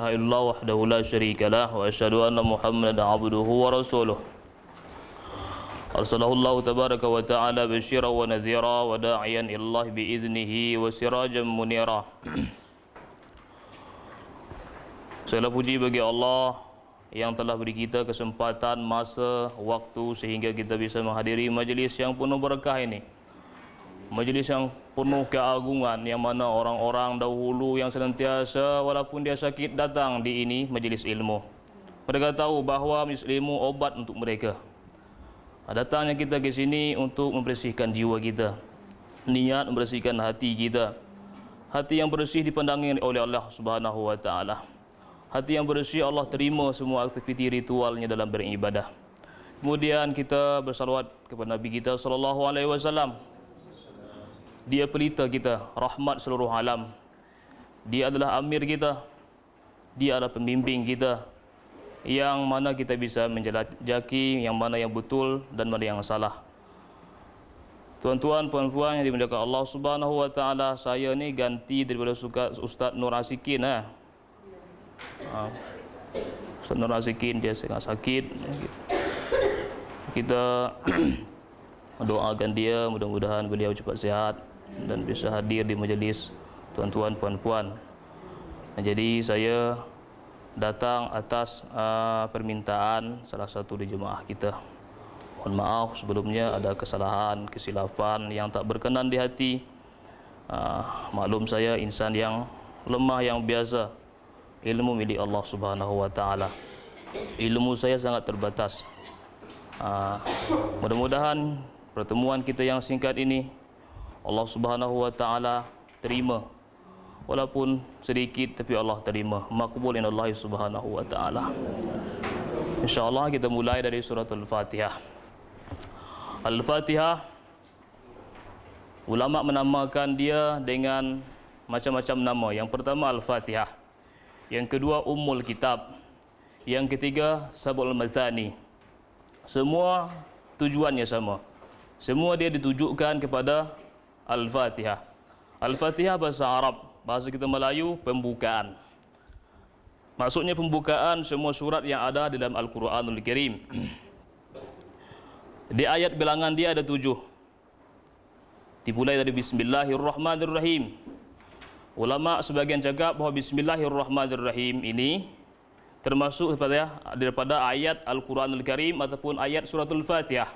ilaha illallah wahdahu la syarikalah wa asyhadu anna Muhammadan abduhu wa rasuluh. Arsalahu Allah tabaraka wa ta'ala basyiran wa nadhira wa da'iyan ilallah biiznihi wa sirajan munira. Segala puji bagi Allah yang telah beri kita kesempatan, masa, waktu sehingga kita bisa menghadiri majlis yang penuh berkah ini. Majlis yang penuh keagungan, yang mana orang-orang dahulu yang senantiasa walaupun dia sakit datang di ini majlis ilmu. Mereka tahu bahawa majlis ilmu obat untuk mereka. Datangnya kita ke sini untuk membersihkan jiwa kita, niat membersihkan hati kita. Hati yang bersih dipandangi oleh Allah Subhanahu wa taala. Hati yang bersih Allah terima semua aktiviti ritualnya dalam beribadah. Kemudian kita bersalawat kepada Nabi kita sallallahu alaihi wasallam. Dia pelita kita, rahmat seluruh alam. Dia adalah amir kita. Dia adalah pembimbing kita, yang mana kita bisa menjelajaki yang mana yang betul dan mana yang salah. Tuan-tuan, puan-puan yang dimuliakan Allah Subhanahu wa taala, saya ni ganti daripada Ustaz Nur Asikin Ustaz Nur Asikin dia sangat sakit. Kita doakan dia, mudah-mudahan beliau cepat sihat dan bisa hadir di majlis tuan-tuan, puan-puan. Jadi saya datang atas permintaan salah satu di jemaah kita. Mohon maaf sebelumnya ada kesalahan, kesilafan yang tak berkenan di hati. Maklum saya insan yang lemah, yang biasa. Ilmu milik Allah Subhanahu wa taala. Ilmu saya sangat terbatas. Mudah-mudahan pertemuan kita yang singkat ini Allah Subhanahu wa taala terima. Walaupun sedikit tapi Allah terima. Maqbul inallahi subhanahu wa ta'ala. InsyaAllah kita mulai dari surah Al-Fatihah. Al-Fatihah, ulama menamakan dia dengan macam-macam nama. Yang pertama Al-Fatihah, yang kedua Ummul Kitab, yang ketiga Sab'ul Mathani. Semua tujuannya sama. Semua dia ditujukan kepada Al-Fatihah. Al-Fatihah bahasa Arab, bahasa kita Melayu, pembukaan. Maksudnya pembukaan semua surat yang ada di dalam Al-Quranul Karim. Di ayat bilangan dia ada 7. Dimulai dari Bismillahirrahmanirrahim. Ulama sebagian cakap bahawa Bismillahirrahmanirrahim ini termasuk daripada ayat Al-Quranul Karim ataupun ayat suratul Fatihah.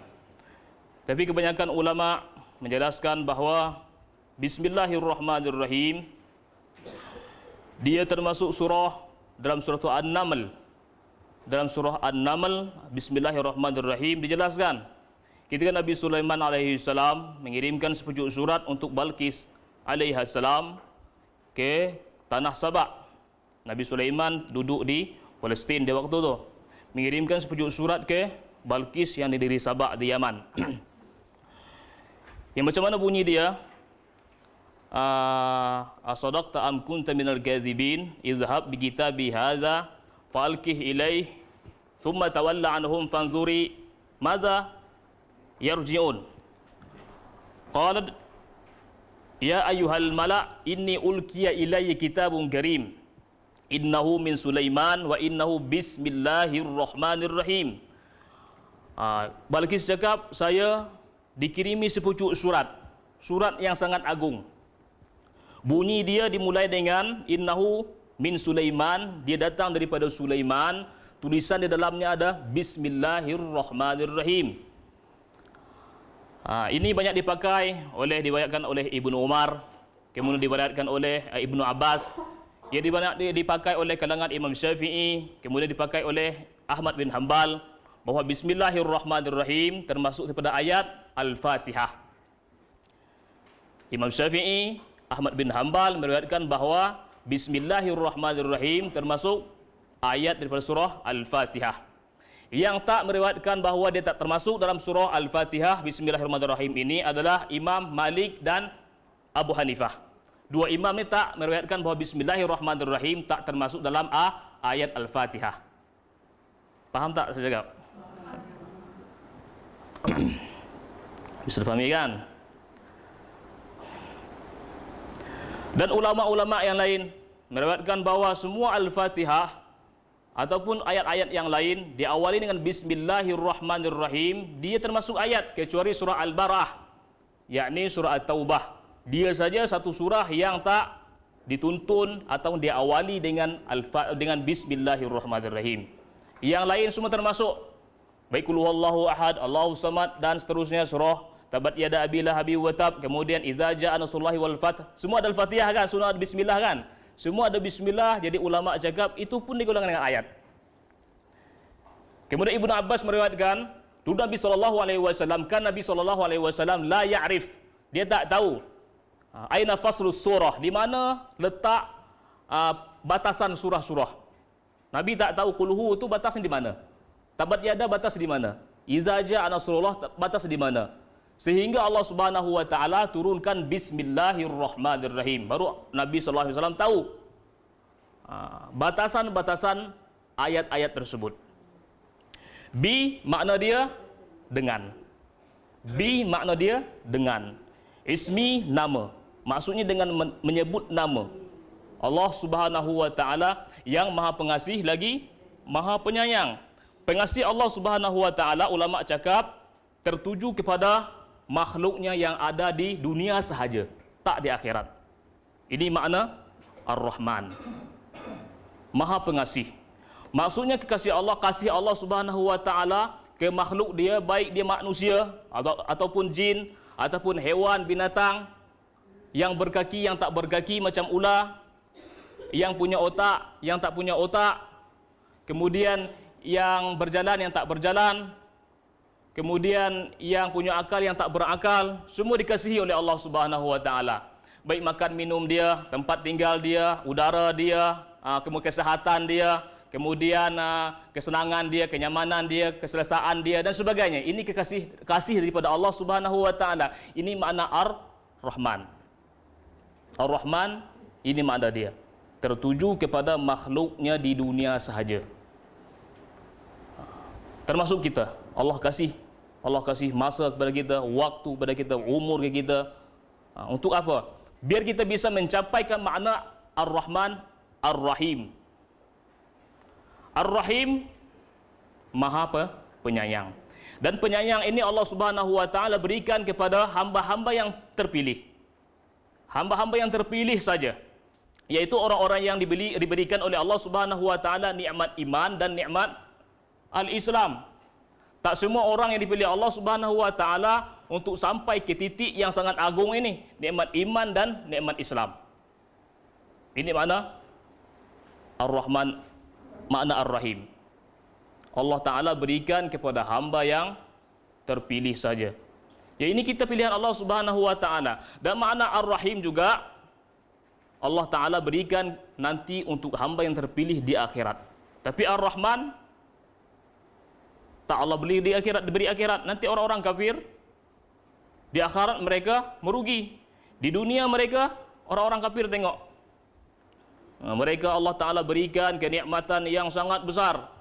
Tapi kebanyakan ulama menjelaskan bahawa Bismillahirrahmanirrahim dia termasuk surah dalam surah An-Naml. Dalam surah An-Naml, Bismillahirrahmanirrahim dijelaskan ketika Nabi Sulaiman alaihi salam mengirimkan sepucuk surat untuk Balqis alaihi salam ke tanah Sabak. Nabi Sulaiman duduk di Palestin di waktu itu, mengirimkan sepucuk surat ke Balqis yang di negeri Sabak di Yaman. Yang macam mana bunyi dia? Asadaqta am kunta minal kadhibin izhab bi kitabi hadza falqih ilaih thumma tawalla anhum fanzuri madza yarji'un. Qalat ya ayyuhal mala inni ulqiya ilayya kitabun karim innahu min Sulaiman wa innahu bismillahirrahmanirrahim. Balqis cakap, saya dikirimi sepucuk surat yang sangat agung. Bunyi dia dimulai dengan innahu min Sulaiman, dia datang daripada Sulaiman. Tulisan di dalamnya ada Bismillahirrahmanirrahim. Ini banyak diriwayatkan oleh Ibnu Umar, kemudian diriwayatkan oleh Ibnu Abbas. Ia dipakai oleh kalangan Imam Syafi'i, kemudian dipakai oleh Ahmad bin Hanbal, bahawa Bismillahirrahmanirrahim termasuk daripada ayat Al-Fatihah. Imam Syafi'i, Ahmad bin Hanbal meriwayatkan bahawa Bismillahirrahmanirrahim termasuk ayat daripada surah Al-Fatihah. Yang tak meriwayatkan bahawa dia tak termasuk dalam surah Al-Fatihah Bismillahirrahmanirrahim ini adalah Imam Malik dan Abu Hanifah. Dua imam ni tak meriwayatkan bahawa Bismillahirrahmanirrahim tak termasuk dalam ayat Al-Fatihah. Faham tak saya cakap? Bisa difahami kan? Dan ulama-ulama yang lain meriwayatkan bahawa semua Al-Fatihah ataupun ayat-ayat yang lain diawali dengan Bismillahirrahmanirrahim. Dia termasuk ayat kecuali surah Al-Bara'ah, yakni surah At-Taubah. Dia saja satu surah yang tak dituntun atau diawali dengan Bismillahirrahmanirrahim. Yang lain semua termasuk, baik qul huwallahu ahad, Allahu samad dan seterusnya, surah Tabat yada abi lahabi wa tab, kemudian idza jaa nasrullahi wal fath, semua ada Al-Fatihah kan, surah ada bismillah kan. Semua ada bismillah, jadi ulama cakap itu pun digolongkan dengan ayat. Kemudian Ibnu Abbas meriwayatkan, dulu Nabi SAW, kan Nabi SAW la ya'rif, dia tak tahu aina faslus surah, di mana letak batasan surah-surah. Nabi tak tahu qulhu itu batasnya di mana. Tabat yada batas di mana. Idza jaa nasrullah batas di mana. Sehingga Allah Subhanahu wa taala turunkan Bismillahirrahmanirrahim. Baru Nabi sallallahu alaihi wasallam tahu batasan-batasan ayat-ayat tersebut. Bi makna dia dengan. Bi makna dia dengan. Ismi nama. Maksudnya dengan menyebut nama Allah Subhanahu wa taala yang Maha Pengasih lagi Maha Penyayang. Pengasih Allah Subhanahu wa taala, ulama cakap tertuju kepada makhluknya yang ada di dunia sahaja, tak di akhirat. Ini makna Ar-Rahman, Maha Pengasih. Maksudnya kekasih Allah, kasih Allah Subhanahu wa taala ke makhluk dia, baik dia manusia ataupun jin ataupun hewan binatang, yang berkaki yang tak berkaki macam ular, yang punya otak yang tak punya otak, kemudian yang berjalan yang tak berjalan, kemudian yang punya akal yang tak berakal, semua dikasihi oleh Allah Subhanahu wa taala. Baik makan minum dia, tempat tinggal dia, udara dia, kemudian kesehatan dia, kemudian kesenangan dia, kenyamanan dia, keselesaan dia dan sebagainya. Ini kasih daripada Allah Subhanahu wa taala. Ini makna Ar-Rahman. Ar-Rahman ini makna dia. Tertuju kepada makhluknya di dunia sahaja. Termasuk kita. Allah kasih masa kepada kita, waktu kepada kita, umur kepada kita. Untuk apa? Biar kita bisa mencapaikan makna Ar-Rahman, Ar-Rahim. Ar-Rahim Maha Penyayang. Dan penyayang ini Allah Subhanahu wa taala berikan kepada hamba-hamba yang terpilih. Hamba-hamba yang terpilih saja, yaitu orang-orang yang diberikan oleh Allah Subhanahu wa taala nikmat iman dan nikmat al-Islam. Tak semua orang yang dipilih Allah Subhanahu wa taala untuk sampai ke titik yang sangat agung ini, nikmat iman dan nikmat Islam. Ini makna Ar-Rahman, makna Ar-Rahim. Allah taala berikan kepada hamba yang terpilih saja. Ya, ini kita pilihan Allah Subhanahu wa taala. Dan makna Ar-Rahim juga Allah taala berikan nanti untuk hamba yang terpilih di akhirat. Tapi Ar-Rahman tak Allah beri akhirat. Nanti orang-orang kafir di akhirat mereka merugi. Di dunia mereka orang-orang kafir tengok. Mereka Allah taala berikan kenikmatan yang sangat besar,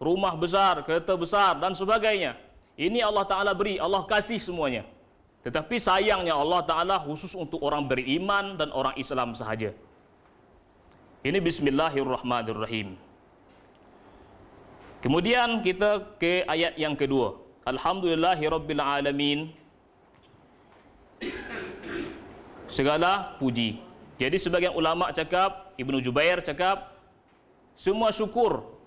rumah besar, kereta besar dan sebagainya. Ini Allah taala beri, Allah kasih semuanya. Tetapi sayangnya Allah taala khusus untuk orang beriman dan orang Islam sahaja. Ini Bismillahirrahmanirrahim. Kemudian kita ke ayat yang kedua. Alhamdulillahirabbil alamin. Segala puji. Jadi sebagian ulama cakap, Ibnu Jubair cakap, semua syukur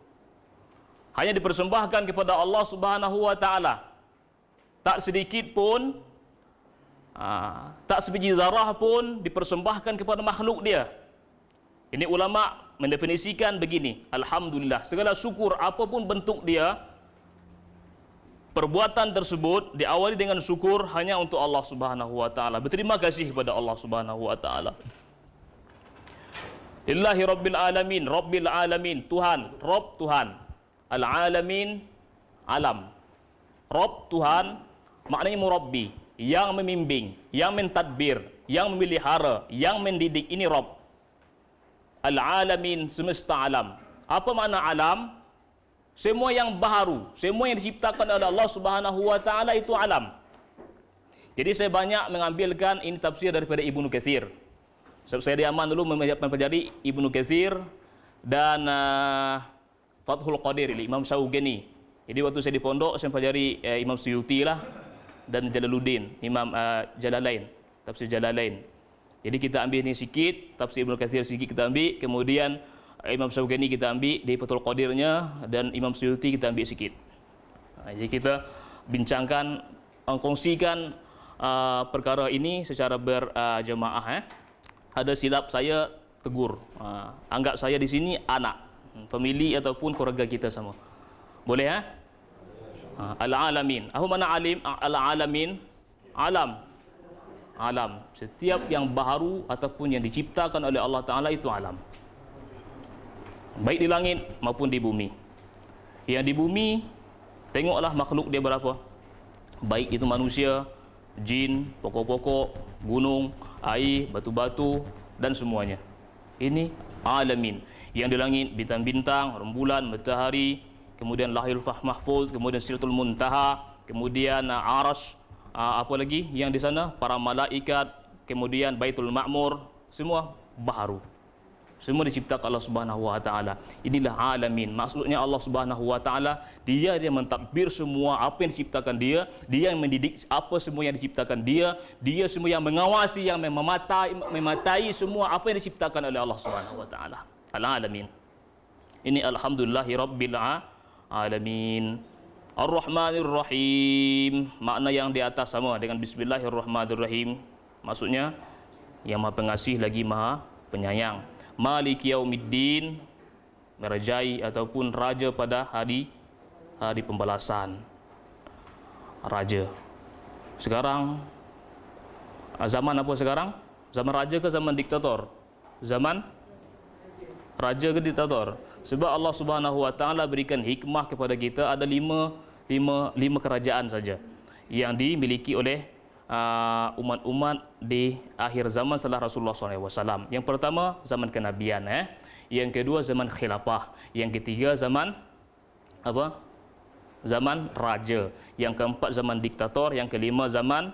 hanya dipersembahkan kepada Allah Subhanahu wa taala. Tak sedikit pun, tak sebiji zarah pun dipersembahkan kepada makhluk dia. Ini ulama mendefinisikan begini, alhamdulillah, segala syukur apapun bentuk dia, perbuatan tersebut diawali dengan syukur hanya untuk Allah Subhanahu wa taala. Berterima kasih kepada Allah Subhanahu wa taala. Lillahi rabbil alamin, rabbil alamin, Tuhan, Rabb Tuhan. Al-alamin, alam. Rabb Tuhan, maknanya murabbi, yang membimbing, yang mentadbir, yang memelihara, yang mendidik, ini Rabb. Al-alamin, semesta alam. Apa makna alam? Semua yang baharu, semua yang diciptakan oleh Allah Subhanahu wa taala itu alam. Jadi saya banyak mengambilkan ini tafsir daripada Ibnu Katsir. Saya di Yaman dulu mempelajari Ibnu Katsir dan Fathul Qadir, Imam Syauqani. Jadi waktu saya di pondok saya mempelajari Imam Suyuti lah dan Jalaluddin, Imam Jalalain, tafsir Jalalain. Jadi kita ambil ini sikit, tafsir Ibnu Katsir sikit kita ambil, kemudian Imam Syauqani kita ambil di Fathul Qadirnya, dan Imam Suyuti kita ambil sikit. Jadi kita bincangkan, kongsikan perkara ini secara berjamaah. Ada silap saya tegur. Anggap saya di sini anak, famili ataupun keluarga kita sama. Boleh Al-alamin. Apa makna alim? Al-alamin, alam. Alam. Setiap yang baharu ataupun yang diciptakan oleh Allah Ta'ala itu alam. Baik di langit maupun di bumi. Yang di bumi, tengoklah makhluk dia berapa. Baik itu manusia, jin, pokok-pokok, gunung, air, batu-batu dan semuanya. Ini alamin. Yang di langit bintang-bintang, rembulan, matahari, kemudian lahil mahfuz, kemudian sidratul muntaha, kemudian arasy, apa lagi yang di sana, para malaikat, kemudian Baitul Ma'mur, semua baharu. Semua diciptakan Allah Subhanahu wa taala. Inilah alamin. Maksudnya Allah Subhanahu wa taala, dia yang mentadbir semua apa yang diciptakan dia, dia yang mendidik apa semua yang diciptakan dia, dia semua yang mengawasi, yang mematai semua apa yang diciptakan oleh Allah Subhanahu wa taala. Al-alamin. Ini alhamdulillahi rabbil alamin. Ar-Rahmanir Rahim. Makna yang di atas sama dengan Bismillahirrahmanirrahim. Maksudnya yang Maha Pengasih lagi Maha Penyayang. Maliki Yaumiddin, merajai ataupun raja pada hari pembalasan. Raja. Sekarang zaman apa sekarang? Zaman raja ke zaman diktator? Zaman raja ke diktator? Sebab Allah Subhanahu wa taala berikan hikmah kepada kita, ada lima kerajaan saja yang dimiliki oleh umat-umat di akhir zaman setelah Rasulullah SAW. Yang pertama zaman kenabian, yang kedua zaman khilafah, yang ketiga zaman apa? Zaman raja, yang keempat zaman diktator, yang kelima zaman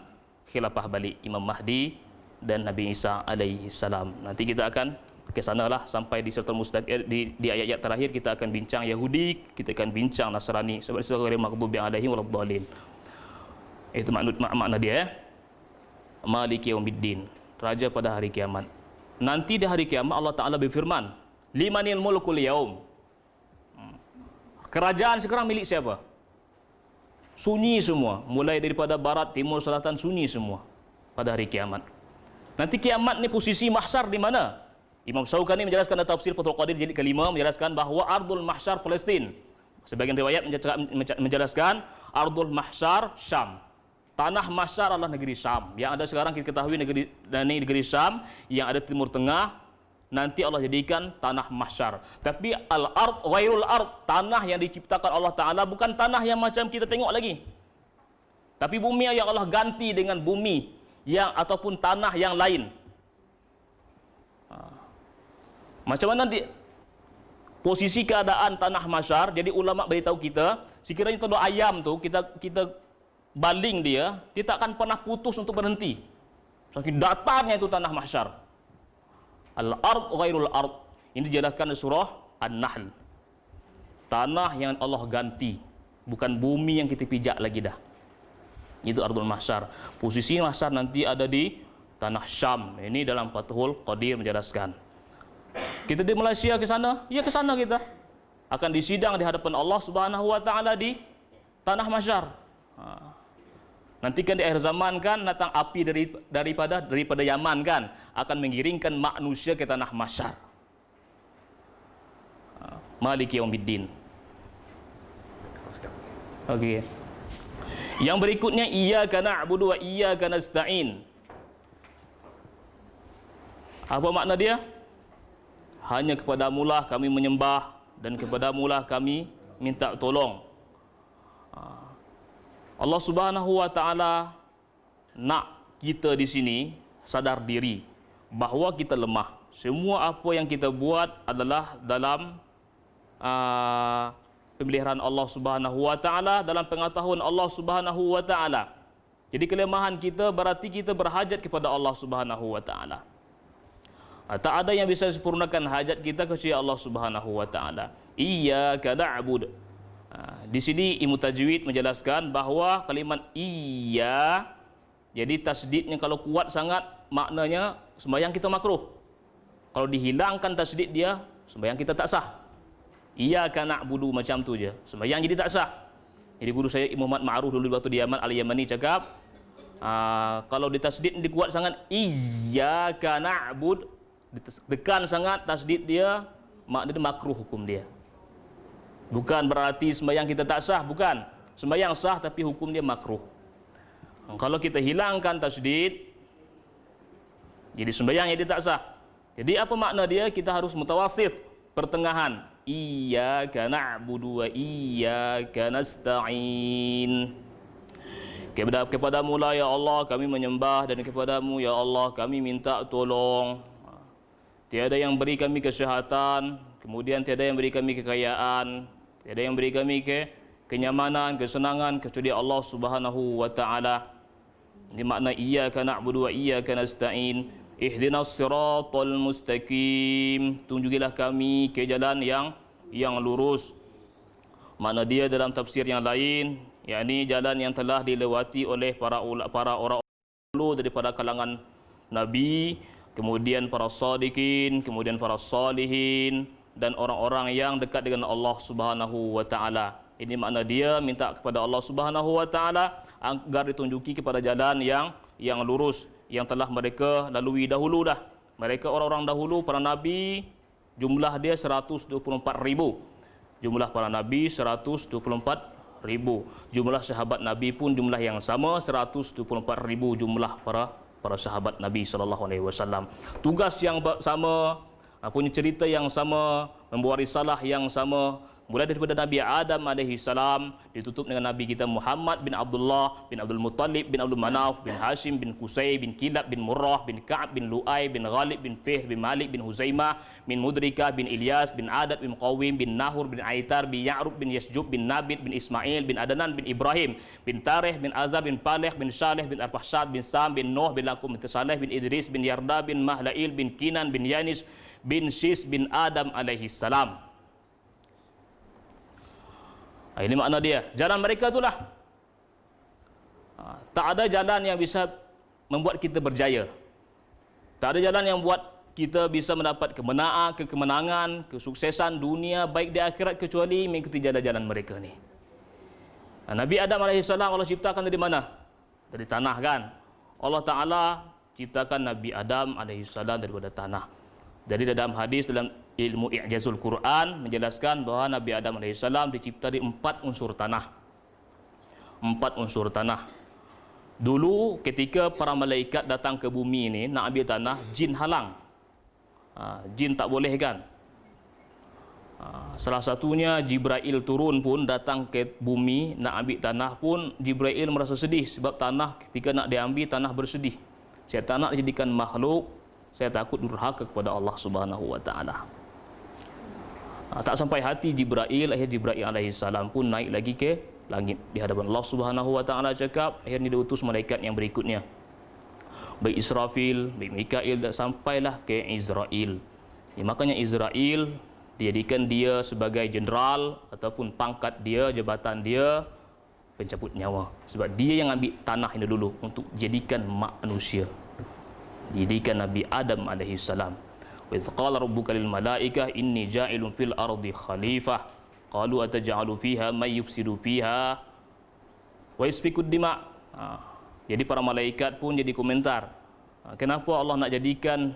khilafah balik, Imam Mahdi dan Nabi Isa alaihi salam. Nanti kita akan ke sanalah sampai di suratul mustaqim, di ayat-ayat terakhir kita akan bincang Yahudi, kita akan bincang Nasrani, sebab sebagai maghdubi alaihim waladdallin. Itu makna dia, Maliki Yaumiddin, raja pada hari kiamat. Nanti di hari kiamat Allah Ta'ala berfirman, limanil mulkul yaum. Kerajaan sekarang milik siapa? Sunyi semua, mulai daripada barat, timur, selatan, sunyi semua pada hari kiamat. Nanti kiamat ni posisi mahsyar di mana? Imam Syauqani menjelaskan dalam tafsir Fathul Qadir jilid kelima, menjelaskan bahawa ardul mahsyar Palestin. Sebagian riwayat menjelaskan ardul mahsyar Syam. Tanah mahsyar adalah negeri Syam. Yang ada sekarang kita ketahui negeri Syam, yang ada Timur Tengah, nanti Allah jadikan tanah mahsyar. Tapi al-ard ghairul ard, tanah yang diciptakan Allah Ta'ala bukan tanah yang macam kita tengok lagi. Tapi bumi yang Allah ganti dengan bumi yang ataupun tanah yang lain. Macam mana posisi keadaan tanah mahsyar? Jadi ulama beritahu kita, sekiranya telur ayam tu kita baling dia tak akan pernah putus untuk berhenti. Saking datarnya itu tanah mahsyar. Al-ard ghairul ard. Ini dijelaskan di surah An-Nahl. Tanah yang Allah ganti, bukan bumi yang kita pijak lagi dah. Itu ardul mahsyar. Posisi mahsyar nanti ada di tanah Syam. Ini dalam Fathul Qadir menjelaskan. Kita di Malaysia ke sana, ya ke sana kita akan disidang di hadapan Allah Subhanahu wa taala di tanah mahsyar. Nanti kan di akhir zaman kan datang api daripada Yaman kan, akan mengiringkan manusia ke tanah mahsyar. Maliki Yaumiddin. Okey. Yang berikutnya iyyaka na'budu wa iyyaka nasta'in. Apa makna dia? Hanya kepadamulah kami menyembah dan kepadamulah kami minta tolong. Allah Subhanahu wa taala nak kita di sini sadar diri bahawa kita lemah. Semua apa yang kita buat adalah dalam pemeliharaan Allah Subhanahu wa taala, dalam pengetahuan Allah Subhanahu wa taala. Jadi kelemahan kita berarti kita berhajat kepada Allah Subhanahu wa taala. Tak ada yang bisa sempurnakan hajat kita kecuali Allah Subhanahu wa taala. Iyyaka na'bud. Di sini ilmu tajwid menjelaskan bahawa kalimat iya, jadi tasdidnya kalau kuat sangat maknanya sembahyang kita makruh. Kalau dihilangkan tasdid dia, sembahyang kita tak sah. Iyyaka na'budu macam tu je, sembahyang jadi tak sah. Jadi guru saya Muhammad Ma'ruf dulu waktu di Yaman, Al-Yamani cakap, kalau ditasdid dikuat sangat iyyaka na'bud, ditekan sangat tasdid dia, maknanya makruh hukum dia. Bukan berarti sembahyang kita tak sah, bukan. Sembahyang sah tapi hukum dia makruh. Kalau kita hilangkan tasdid, jadi sembahyang jadi tak sah. Jadi apa makna dia? Kita harus mutawasit, pertengahan. Iyyaka na'budu wa iyyaka nasta'in. Kepadamu lah ya Allah kami menyembah, dan kepadamu ya Allah kami minta tolong. Tiada yang beri kami kesehatan, kemudian tiada yang beri kami kekayaan, tiada yang beri kami kenyamanan, kesenangan kecuali Allah Subhanahu wa taala. Ini makna iyyaka na'budu wa iyyaka nasta'in. Ihdinas siratal mustaqim. Tunjukilah kami ke jalan yang lurus. Makna dia dalam tafsir yang lain, yakni jalan yang telah dilewati oleh para orang dulu daripada kalangan nabi, kemudian para sadiqin, kemudian para salihin, dan orang-orang yang dekat dengan Allah Subhanahu wa taala. Ini makna dia minta kepada Allah Subhanahu wa taala agar ditunjuki kepada jalan yang lurus yang telah mereka lalui dahulu dah. Mereka orang-orang dahulu, para nabi, jumlah dia 124,000. Jumlah para nabi 124,000. Jumlah sahabat nabi pun jumlah yang sama, 124,000 jumlah para sahabat Nabi sallallahu alaihi wasallam. Tugas yang sama, punya cerita yang sama, membawa risalah yang sama, mulai daripada Nabi Adam alaihi salam, ditutup dengan Nabi kita Muhammad bin Abdullah bin Abdul Muttalib bin Abdul Manaf bin Hashim bin Qusay bin Kilab bin Murrah bin Ka'ab bin Lu'ay bin Ghalib bin Fihr bin Malik bin Huzaimah bin Mudrikah bin Ilyas bin Adad bin Qawim bin Nahur bin Aitar bin Ya'rub bin Yasjub bin Nabit bin Ismail bin Adnan bin Ibrahim bin Tarih bin Azar bin Paleh bin Saleh bin Arfahsad bin Sam bin Nuh bin Lakum bin Saleh bin Idris bin Yarda bin Mahlail bin Kinan bin Yanis bin Shis bin Adam alaihi salam. Ini makna dia. Jalan mereka itulah. Tak ada jalan yang bisa membuat kita berjaya. Tak ada jalan yang buat kita bisa mendapat kemenangan, kesuksesan dunia baik di akhirat kecuali mengikuti jalan-jalan mereka ni. Nabi Adam AS Allah ciptakan dari mana? Dari tanah kan. Allah Ta'ala ciptakan Nabi Adam AS daripada tanah. Jadi dalam hadis, dalam ilmu i'jazul Quran menjelaskan bahawa Nabi Adam AS dicipta dari 4 unsur tanah. 4 unsur tanah. Dulu ketika para malaikat datang ke bumi ini nak ambil tanah, jin halang. Jin tak boleh kan. Salah satunya Jibril turun pun datang ke bumi nak ambil tanah pun Jibril merasa sedih sebab tanah ketika nak diambil tanah bersedih. Saya tak nak dijadikan makhluk, saya takut durhaka kepada Allah Subhanahu wa taala. Tak sampai hati Jibril, akhirnya Jibril alaihi salam pun naik lagi ke langit di hadapan Allah Subhanahu wa taala, cakap akhirnya diutus malaikat yang berikutnya. Baik Israfil, baik Mikail, dan sampailah ke Israel. Makanya Israel dijadikan dia sebagai jenderal ataupun pangkat dia, jabatan dia pencabut nyawa. Sebab dia yang ambil tanah ini dulu untuk jadikan manusia. Jadikan Nabi Adam alaihi salam. Wa idz qala rabbuka lil malaikah inni ja'ilun fil ardi khalifah. Qalu ataj'alu fiha may yufsidu fiha wa yasfiku dima. Jadi para malaikat pun jadi komentar. Kenapa Allah nak jadikan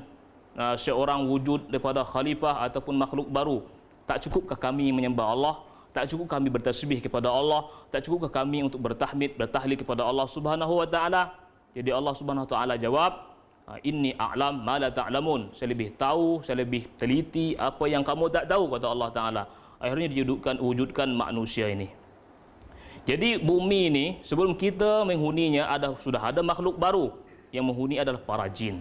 seorang wujud daripada khalifah ataupun makhluk baru? Tak cukupkah kami menyembah Allah? Tak cukup kami bertasbih kepada Allah? Tak cukupkah kami untuk bertahmid, bertahlil kepada Allah Subhanahu wa taala? Jadi Allah Subhanahu wa taala jawab, inni a'lam ma la ta'lamun. Saya lebih tahu, saya lebih teliti apa yang kamu tak tahu, kata Allah taala. Akhirnya wujudkan manusia ini. Jadi bumi ini sebelum kita menghuninya sudah ada makhluk baru. Yang menghuni adalah para jin.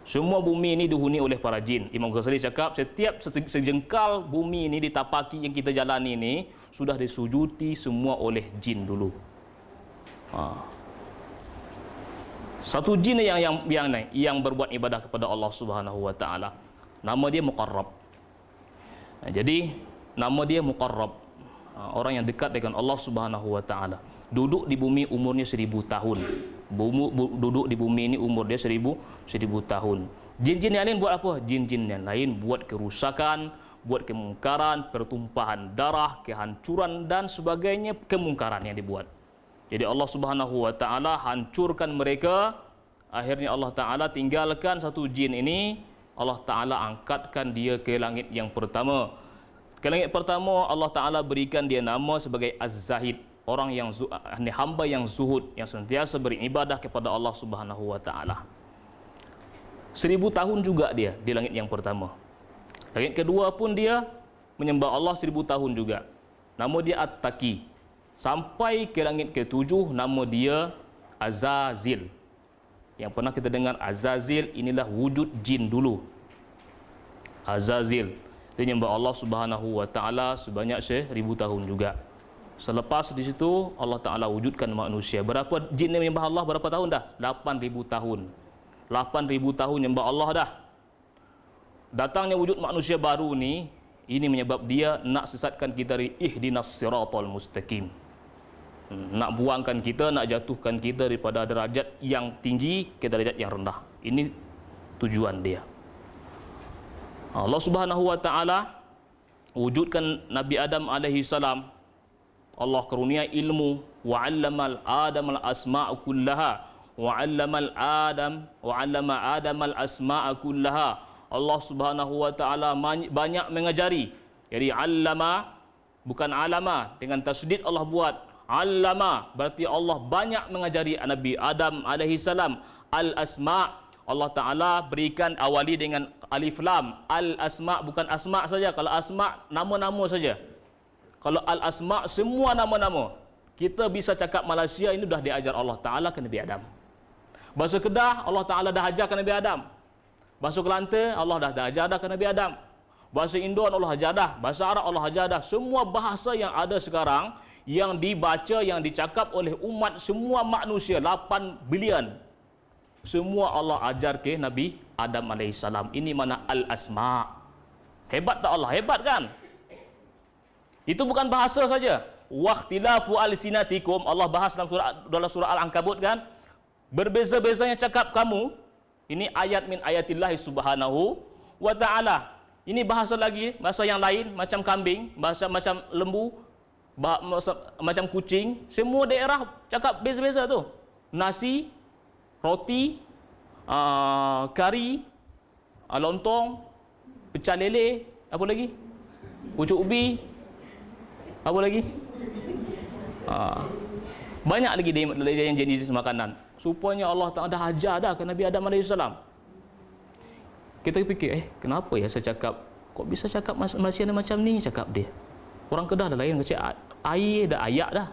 Semua bumi ini dihuni oleh para jin. Imam Ghazali cakap setiap sejengkal bumi ini ditapaki yang kita jalani ini sudah disujuti semua oleh jin dulu. Satu jin yang berbuat ibadah kepada Allah Subhanahu wa taala. Nama dia Muqarrab. Jadi nama dia Muqarrab. Orang yang dekat dengan Allah Subhanahu wa taala. Duduk di bumi umurnya 1000 tahun. Duduk di bumi ini umur dia 1000 tahun. Jin-jin yang lain buat apa? Jin-jin yang lain buat kerusakan, buat kemungkaran, pertumpahan darah, kehancuran dan sebagainya kemungkaran yang dibuat. Jadi Allah Subhanahu wa taala hancurkan mereka. Akhirnya Allah taala tinggalkan satu jin ini, Allah taala angkatkan dia ke langit yang pertama. Ke langit pertama Allah taala berikan dia nama sebagai Az-Zahid, orang yang hamba yang zuhud, yang sentiasa beribadah kepada Allah Subhanahu wa taala. 1000 tahun juga dia di langit yang pertama. Langit kedua pun dia menyembah Allah 1000 tahun juga. Nama dia At-Taqi. Sampai ke langit ke-7 nama dia Azazil. Yang pernah kita dengar Azazil, inilah wujud jin dulu. Azazil dia menyembah Allah Subhanahu wa taala sebanyak 1000 tahun juga. Selepas di situ Allah taala wujudkan manusia. Berapa jin yang menyembah Allah berapa tahun dah? 8000 tahun. 8000 tahun menyembah Allah dah. Datangnya wujud manusia baru ni, ini menyebab dia nak sesatkan kita dari ihdinas siratal mustaqim. Nak buangkan kita, nak jatuhkan kita daripada derajat yang tinggi ke derajat yang rendah. Ini tujuan dia. Allah Subhanahu wa taala wujudkan Nabi Adam alaihi salam. Allah karunia ilmu, wa 'allamal Adamal asma'a kullaha, wa 'allama Adamal asma'a kullaha. Allah Subhanahu wa taala banyak mengajari. Jadi 'allama bukan 'alama, dengan tasdid Allah buat. 'Allama berarti Allah banyak mengajari Nabi Adam alaihi salam. Al-asma' Allah taala berikan awali dengan alif lam. Al-asma' bukan asma' saja. Kalau asma' nama-nama saja. Kalau al-asma' semua nama-nama. Kita bisa cakap Malaysia ini dah diajar Allah taala ke Nabi Adam. Bahasa Kedah Allah taala dah ajar ke Nabi Adam. Bahasa Kelantan Allah dah ajar dah ke Nabi Adam. Bahasa Indon Allah ajar dah. Bahasa Arab Allah ajar dah. Semua bahasa yang ada sekarang, yang dibaca, yang dicakap oleh umat semua manusia 8 bilion, semua Allah ajar ke Nabi Adam AS. Ini mana al-asma'. Hebat tak Allah? Hebat kan? Itu bukan bahasa saja. Waqtilafu alsinatikum, Allah bahas dalam surah Al-Ankabut kan? Berbeza-bezanya cakap kamu. Ini ayat min ayatillahi subhanahu wa ta'ala. Ini bahasa lagi, bahasa yang lain, macam kambing, bahasa macam lembu, macam kucing. Semua daerah cakap beza-beza tu. Nasi, roti, kari, lontong, pecel lele, apa lagi? Pucuk ubi, apa lagi? Banyak lagi yang jenis makanan. Supaya Allah Ta'ala dah ajar dah ke Nabi Adam AS. Kita fikir, kenapa ya saya cakap, kok bisa cakap Malaysia ni macam ni, cakap dia. Orang Kedah dah lain, kecil air dah, ayak dah.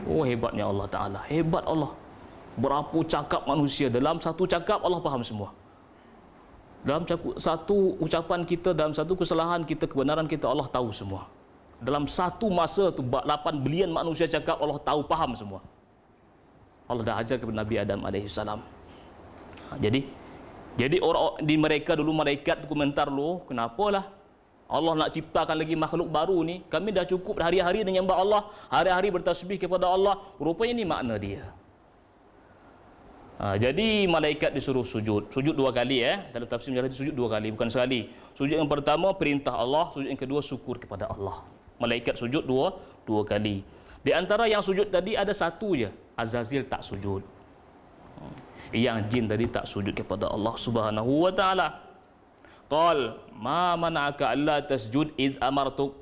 Oh, hebatnya Allah Ta'ala. Hebat Allah. Berapa cakap manusia, dalam satu cakap Allah faham semua. Dalam satu ucapan kita, dalam satu kesalahan kita, kebenaran kita, Allah tahu semua. Dalam satu masa tu 8 bilion manusia cakap, Allah tahu, faham semua. Allah dah ajar kepada Nabi Adam AS. Jadi orang di mereka dulu, malaikat komentar lu, kenapalah Allah nak ciptakan lagi makhluk baru ni? Kami dah cukup hari-hari menyembah Allah, hari-hari bertasbih kepada Allah. Rupanya ini makna dia. Jadi malaikat disuruh sujud 2 kali dalam tafsir Mujahid sujud 2 kali, bukan sekali. Sujud yang pertama perintah Allah, sujud yang kedua syukur kepada Allah. Malaikat sujud 2 kali. Di antara yang sujud tadi ada satu je, Azazil tak sujud. Yang jin tadi tak sujud kepada Allah Subhanahu wa taala. Qal ma mana'aka alla tasjud id amartuk.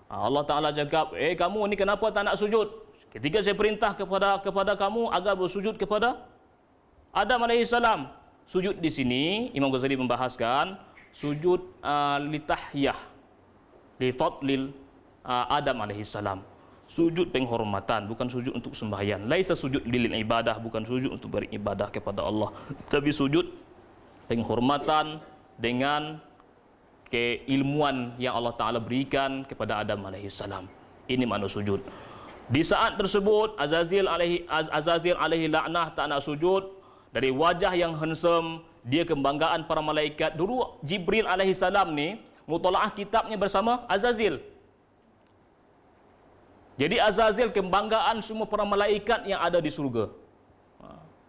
Allah Taala cakap, kamu ni kenapa tak nak sujud ketika saya perintah kepada kamu agar bersujud kepada Adam alaihi salam. Sujud di sini Imam Ghazali membahaskan sujud litahyah li fadlil Adam alaihi salam. Sujud penghormatan, bukan sujud untuk sembahyang. Laisa sujud lil ibadah, bukan sujud untuk beribadah kepada Allah, tapi sujud penghormatan dengan keilmuan yang Allah Ta'ala berikan kepada Adam AS. Ini makna sujud. Di saat tersebut Azazil alaihi la'nah tak nak sujud. dari wajah yang handsome, dia kebanggaan para malaikat. Dulu Jibril alaihi salam ni mutalaah kitabnya bersama Azazil. Jadi Azazil kebanggaan semua para malaikat yang ada di surga.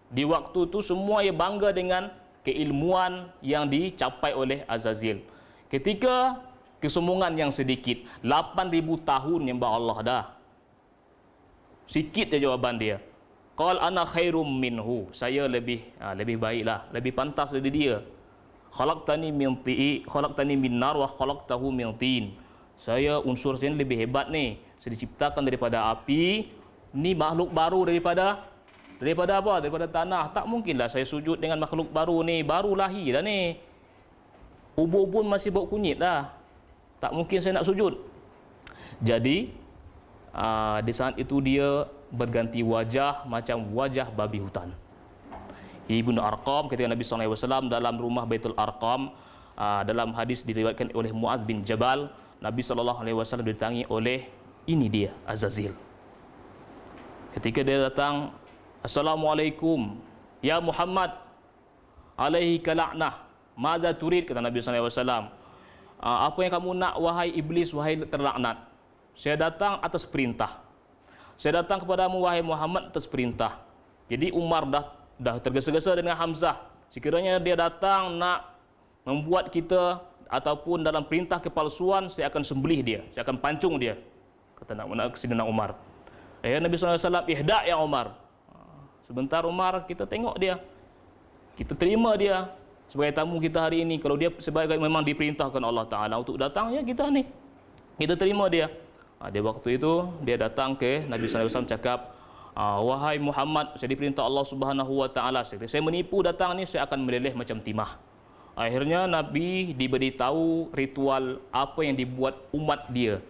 Di waktu itu semua ia bangga dengan keilmuan yang dicapai oleh Azazil. Ketika kesombongan yang sedikit, 8,000 tahun yang Allah dah. Sikit je jawaban dia. Qal ana khairum minhu. Saya lebih baiklah, lebih pantas dari dia. Khalaqtani min nar wa khalaqtahu min tin. Saya unsur saya lebih hebat ni. Saya diciptakan daripada api. Ni makhluk baru daripada apa? Daripada tanah. Tak mungkinlah saya sujud dengan makhluk baru ni. Baru lahir dah ni. Ubun-ubun masih bau kunyit dah. Tak mungkin saya nak sujud. Jadi di saat itu dia berganti wajah macam wajah babi hutan. Ibnu Arqam, ketika Nabi SAW dalam rumah Baitul Arqam, dalam hadis diriwayatkan oleh Muadz bin Jabal, Nabi SAW didatangi oleh ini dia Azazil. Ketika dia datang, Assalamualaikum ya Muhammad, alaihi kala'nah, madza turid, kata Nabi SAW. Apa yang kamu nak wahai iblis, wahai terlaknat? Saya datang atas perintah. Saya datang kepadamu wahai Muhammad atas perintah. Jadi Umar dah tergesa-gesa dengan Hamzah. Sekiranya dia datang nak membuat kita ataupun dalam perintah kepalsuan, saya akan sembelih dia, saya akan pancung dia, kata Sayyidina Umar. Nabi SAW, ihda' ya Umar. Sebentar Umar, kita tengok dia, kita terima dia sebagai tamu kita hari ini. Kalau dia sebagai memang diperintahkan Allah Ta'ala untuk datang, ya kita ni, kita terima dia. Di waktu itu dia datang ke Nabi SAW cakap, wahai Muhammad, saya diperintah Allah Subhanahu Wa Ta'ala, saya menipu datang ni, saya akan meleleh macam timah. Akhirnya Nabi diberitahu ritual apa yang dibuat umat dia.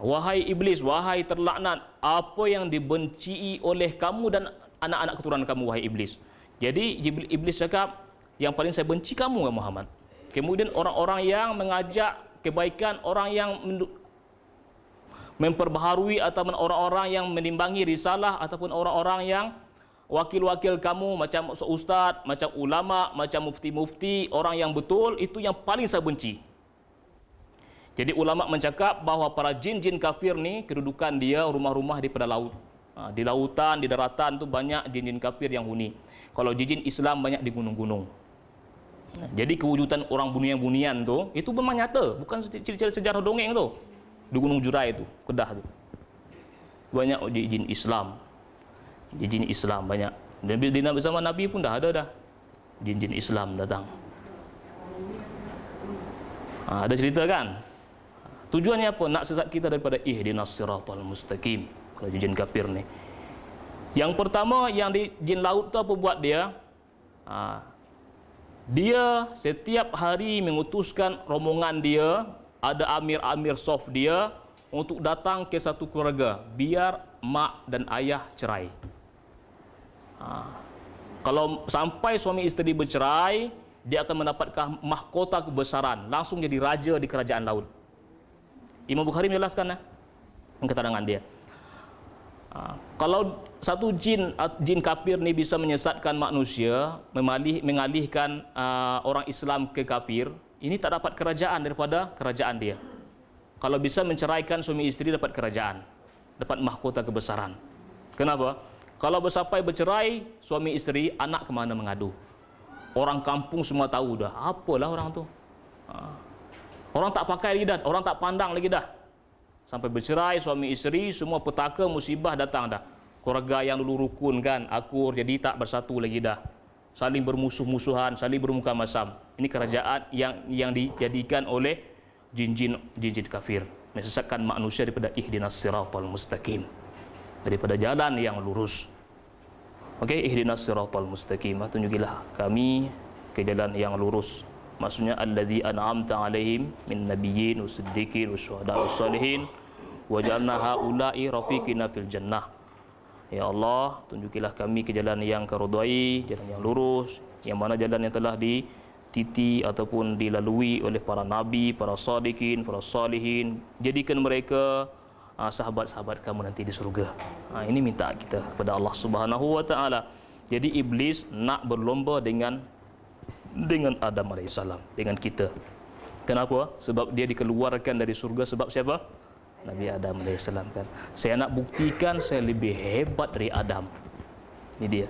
Wahai iblis, wahai terlaknat, apa yang dibenci oleh kamu dan anak-anak keturunan kamu, wahai iblis. Jadi iblis cakap, yang paling saya benci kamu ya Muhammad. Kemudian orang-orang yang mengajak kebaikan, orang yang memperbaharui ataupun orang-orang yang menimbangi risalah ataupun orang-orang yang wakil-wakil kamu macam ustaz, macam ulama, macam mufti-mufti, orang yang betul, itu yang paling saya benci. Jadi ulama mencakap bahawa para jin-jin kafir ni kedudukan dia rumah-rumah di pada laut. Di lautan, di daratan tu banyak jin-jin kafir yang huni. Kalau jin-jin Islam banyak di gunung-gunung. Jadi kewujudan orang bunian-bunian tu itu memang nyata, bukan cerita sejarah dongeng tu. Di Gunung Jurai itu, Kedah tu, banyak jin Islam, jin Islam banyak. Dan di zaman Nabi pun dah ada dah jin Islam datang. Ada cerita kan? Tujuannya apa? Nak sesat kita daripada ihdinas siratal mustaqim. Kalau jin kafir ni, yang pertama yang di jin laut tu apa buat dia? Dia setiap hari mengutuskan rombongan dia, ada amir-amir soft dia untuk datang ke satu keluarga biar mak dan ayah cerai. Kalau sampai suami isteri bercerai, dia akan mendapatkan mahkota kebesaran, langsung jadi raja di kerajaan laut. Imam Bukhari menjelaskan keterangan dia. Kalau satu jin kafir ni bisa menyesatkan manusia, mengalihkan orang Islam ke kafir, ini tak dapat kerajaan daripada kerajaan dia. Kalau bisa menceraikan suami isteri, dapat kerajaan, dapat mahkota kebesaran. Kenapa? Kalau sampai bercerai suami isteri, anak kemana mengadu? Orang kampung semua tahu dah. Apalah orang tu. Orang tak pakai lagi dah, orang tak pandang lagi dah. Sampai bercerai suami isteri, semua petaka musibah datang dah. Keluarga yang dulu rukun kan, akur, jadi tak bersatu lagi dah. Saling bermusuh-musuhan, saling bermuka masam. Ini kerajaan yang dijadikan oleh jin-jin kafir, mesesatkan manusia daripada ihdinas siratal mustaqim, daripada jalan yang lurus. Okey, ihdinas siratal mustaqim, tunjukilah kami ke jalan yang lurus. Maksudnya allazi an'amta alaihim min nabiyyin wasiddiqin wasyuhada wassalihin waj'alna haula'i rafiqina fil jannah. Ya Allah, tunjukilah kami ke jalan yang karidai, jalan yang lurus, yang mana jalan yang telah dititi ataupun dilalui oleh para nabi, para sadiqin, para salihin. Jadikan mereka sahabat-sahabat kamu nanti di surga. Ini minta kita kepada Allah Subhanahu Wa Taala. Jadi iblis nak berlomba dengan Adam alaihissalam, dengan kita. Kenapa? Sebab dia dikeluarkan dari surga sebab siapa? Nabi Adam alaihissalam kan. Saya nak buktikan saya lebih hebat dari Adam. Ini dia.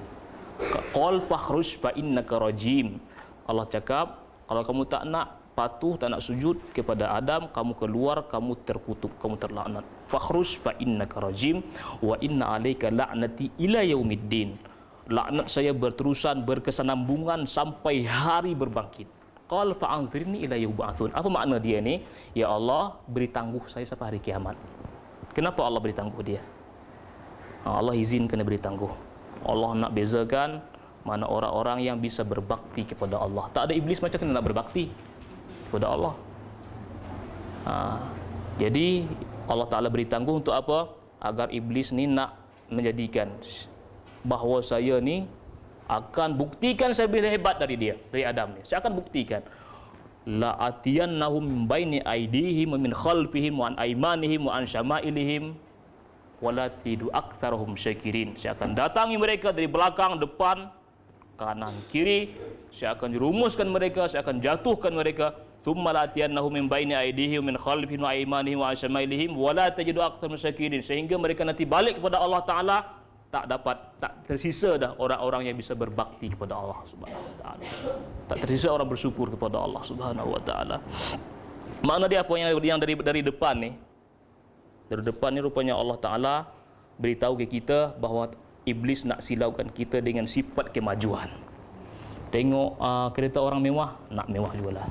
Qal fakhruj fa innaka rajim. Allah cakap, kalau kamu tak nak patuh, tak nak sujud kepada Adam, kamu keluar, kamu terkutuk, kamu terlaknat. Fakhruj fa innaka rajim wa inna alayka la'nati ila yaumiddin. Laknat saya berterusan, berkesinambungan sampai hari berbangkit. Qal fa'anzirni ila yub'atsun. Apa makna dia ni? Ya Allah, beri tangguh saya sampai hari kiamat. Kenapa Allah beri tangguh dia? Allah izinkan dia beri tangguh. Allah nak bezakan mana orang-orang yang bisa berbakti kepada Allah. Tak ada iblis macam mana nak berbakti kepada Allah. Jadi Allah Ta'ala beri tangguh untuk apa? Agar iblis ni nak menjadikan bahawa saya ni akan buktikan saya lebih hebat dari dia, dari Adam ni. Saya akan buktikan. La atiyannahum min baini aydihim wa min khalfihim wa an aymanihim wa an syama'ilihim wa la tidu aktsarahum syakirin. Saya akan datangi mereka dari belakang, depan, kanan, kiri. Saya akan rumuskan mereka, saya akan jatuhkan mereka. Tsumma la atiyannahum min baini aydihim wa min khalfihim wa aymanihim wa an syama'ilihim wa la tajidu aktsarahum syakirin. Sehingga mereka nanti balik kepada Allah Taala, tak tersisa dah orang-orang yang bisa berbakti kepada Allah Subhanahu wa taala. Tak tersisa orang bersyukur kepada Allah Subhanahu wa taala. Makna dia apa yang dari depan ni? Dari depan ni rupanya Allah Taala beritahu ke kita bahawa iblis nak silaukan kita dengan sifat kemajuan. Tengok kereta orang mewah, nak mewah jugalah.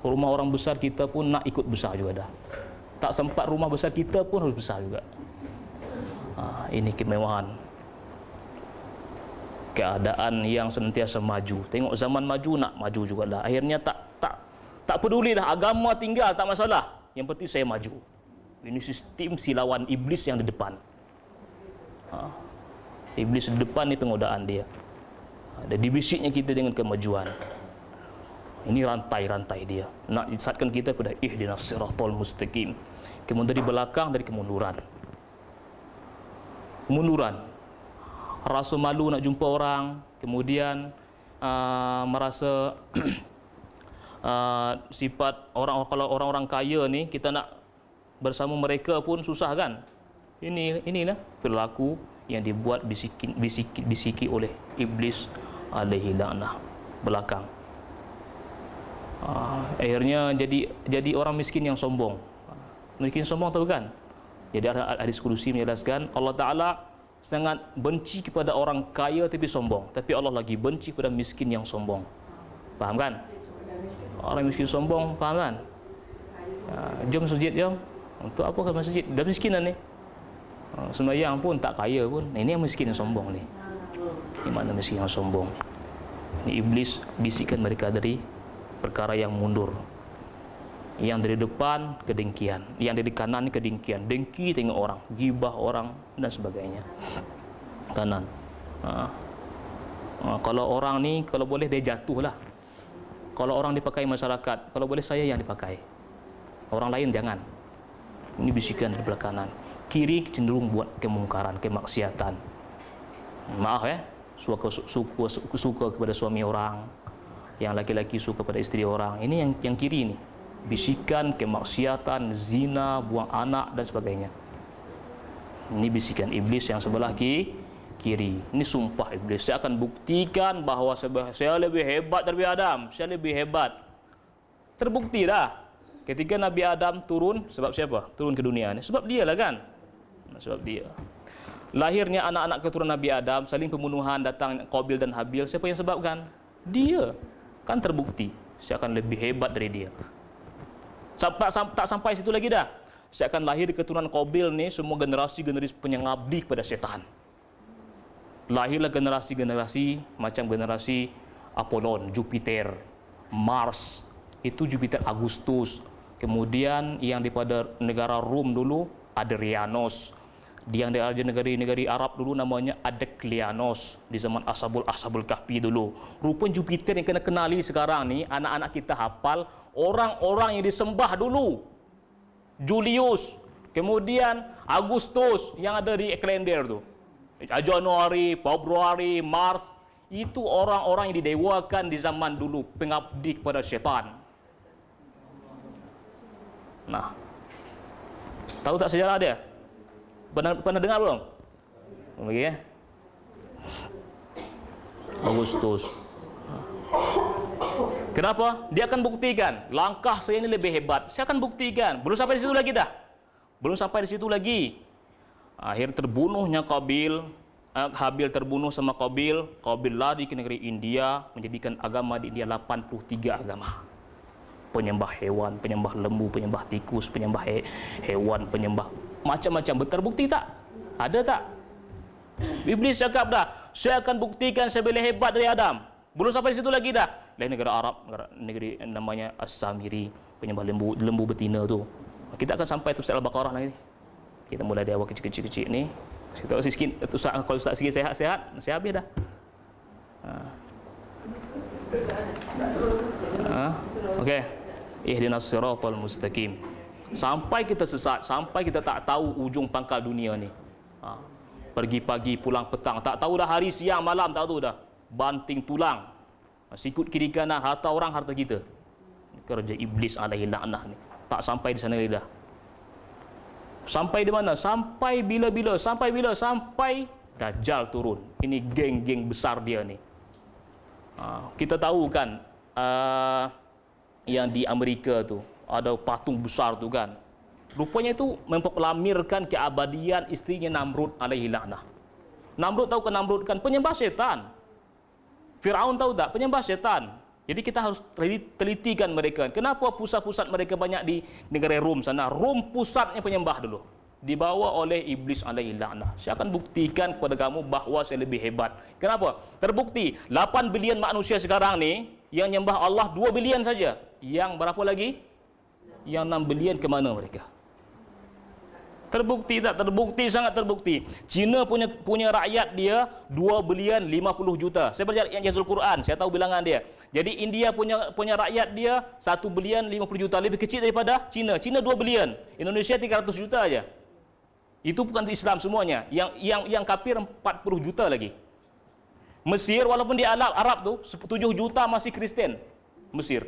Rumah orang besar kita pun nak ikut besar juga dah. Tak sempat rumah besar kita pun harus besar juga. Ini kemewahan, keadaan yang senantiasa maju. Tengok zaman maju, nak maju juga lah. Akhirnya tak pedulilah agama tinggal, tak masalah. Yang penting saya maju. Ini sistem silauan iblis yang di depan. Iblis di depan ni penggodaan dia. Dan dibisiknya kita dengan kemajuan. Ini rantai-rantai dia. Nak disesatkan kita pada ihdinas siratal mustaqim. Kemudian dari belakang, dari kemunduran. Rasa malu nak jumpa orang, kemudian merasa sifat kalau orang-orang kaya ni kita nak bersama mereka pun susah kan. Inilah perilaku yang dibuat bisiki oleh iblis alaihi la'nah belakang. Akhirnya jadi orang miskin yang sombong. Miskin sombong tahu kan? Jadi hadis kudusi menjelaskan Allah Ta'ala sangat benci kepada orang kaya tapi sombong. Tapi Allah lagi benci kepada miskin yang sombong. Faham kan? Orang miskin sombong, faham kan? Jom masjid, jom. Untuk apa ke masjid? Dah miskinan ni. Sembahyang pun tak kaya pun. Ini yang miskin yang sombong ni. Ini mana miskin yang sombong? Ini iblis bisikkan mereka dari perkara yang mundur. Yang dari depan kedengkian, yang dari kanan kedengkian, dengki tengok orang, gibah orang dan sebagainya. Kanan. Kalau orang ni kalau boleh dia jatuhlah. Kalau orang dipakai masyarakat, kalau boleh saya yang dipakai. Orang lain jangan. Ini bisikan di sebelah kanan. Kiri cenderung buat kemungkaran, kemaksiatan. Maaf suka kepada suami orang, yang laki-laki suka pada isteri orang. Ini yang kiri ni. Bisikan, kemaksiatan, zina, buang anak dan sebagainya. Ini bisikan iblis yang sebelah kiri. Ini sumpah iblis. Saya akan buktikan bahawa saya lebih hebat dari Adam. Saya lebih hebat. Terbukti dah. Ketika Nabi Adam turun, sebab siapa? Turun ke dunia ni. Sebab dia lah kan? Sebab dia. Lahirnya anak-anak keturunan Nabi Adam, saling pembunuhan, datang Qabil dan Habil. Siapa yang sebabkan? Dia. Kan terbukti. Saya akan lebih hebat dari dia. Tak sampai situ lagi dah. Saya akan lahir di keturunan Qabil ni, semua generasi-generasi penyengabdi kepada setan. Lahirlah generasi-generasi macam generasi Apollon, Jupiter, Mars. Itu Jupiter Augustus. Kemudian yang daripada negara Rom dulu, Adrianos. Yang dari negeri-negeri Arab dulu namanya Adeklianos. Di zaman Ashabul Kahfi dulu. Rupanya Jupiter yang kena kenali sekarang ni, anak-anak kita hafal, orang-orang yang disembah dulu. Julius, kemudian Agustus yang ada di kalender tu. Januari, Februari, Maret, itu orang-orang yang didewakan di zaman dulu, pengabdi kepada syaitan. Nah, tahu tak sejarah dia? Pernah dengar belum? Okey ya. Agustus. Kenapa? Dia akan buktikan langkah saya ini lebih hebat. Saya akan buktikan. Belum sampai di situ lagi dah. Belum sampai di situ lagi. Akhir terbunuhnya Habil terbunuh sama Qabil. Qabil lari ke negeri India, menjadikan agama di India 83 agama. Penyembah hewan, penyembah lembu, penyembah tikus, penyembah hewan, penyembah macam-macam. Terbukti tak? Ada tak? Iblis cakap dah, saya akan buktikan saya lebih hebat dari Adam. Belum sampai di situ lagi dah. Lain negara Arab, negeri namanya As-Samiri, penyembah lembu betina tu. Kita akan sampai tu Al-Baqarah lagi. Kita mulai dari awal kecil-kecil ni. Kita tahu sikit, kalau ustaz sikit sehat-sehat, saya habis dah. Okey. Ihdinas siratal mustaqim. Sampai kita sesat, sampai kita tak tahu ujung pangkal dunia ni. Pergi pagi, pulang petang, tak tahu dah hari, siang, malam, tak tahu dah. Banting tulang, sikut kiri kanan, harta orang, harta kita. Kerja iblis alaihi laknah ni. Tak sampai di sana lagi dah. Sampai di mana? Sampai bila-bila? Sampai bila? Sampai Dajjal turun. Ini geng-geng besar dia ni. Kita tahu kan, yang di Amerika tu ada patung besar tu kan. Rupanya itu memproklamirkan keabadian isterinya Namrud alaihi laknah. Namrud tahu ke Namrud kan penyembah syaitan. Firaun tahu tak? Penyembah syaitan. Jadi kita harus telitikan mereka. Kenapa pusat-pusat mereka banyak di negara Rom sana? Rom pusatnya penyembah dulu. Dibawa oleh iblis alaihi laknah. Saya akan buktikan kepada kamu bahawa saya lebih hebat. Kenapa? Terbukti 8 bilion manusia sekarang ni yang nyembah Allah 2 bilion saja. Yang berapa lagi? Yang 6 bilion ke mana mereka? Terbukti tak? Terbukti, sangat terbukti. Cina punya rakyat dia 2 bilion 50 juta. Saya belajar yang Jazul Quran, saya tahu bilangan dia. Jadi India punya rakyat dia 1 bilion 50 juta, lebih kecil daripada Cina. Cina 2 bilion, Indonesia 300 juta aja. Itu bukan Islam semuanya. Yang kafir 40 juta lagi. Mesir walaupun di Arab tu 7 juta masih Kristen. Mesir.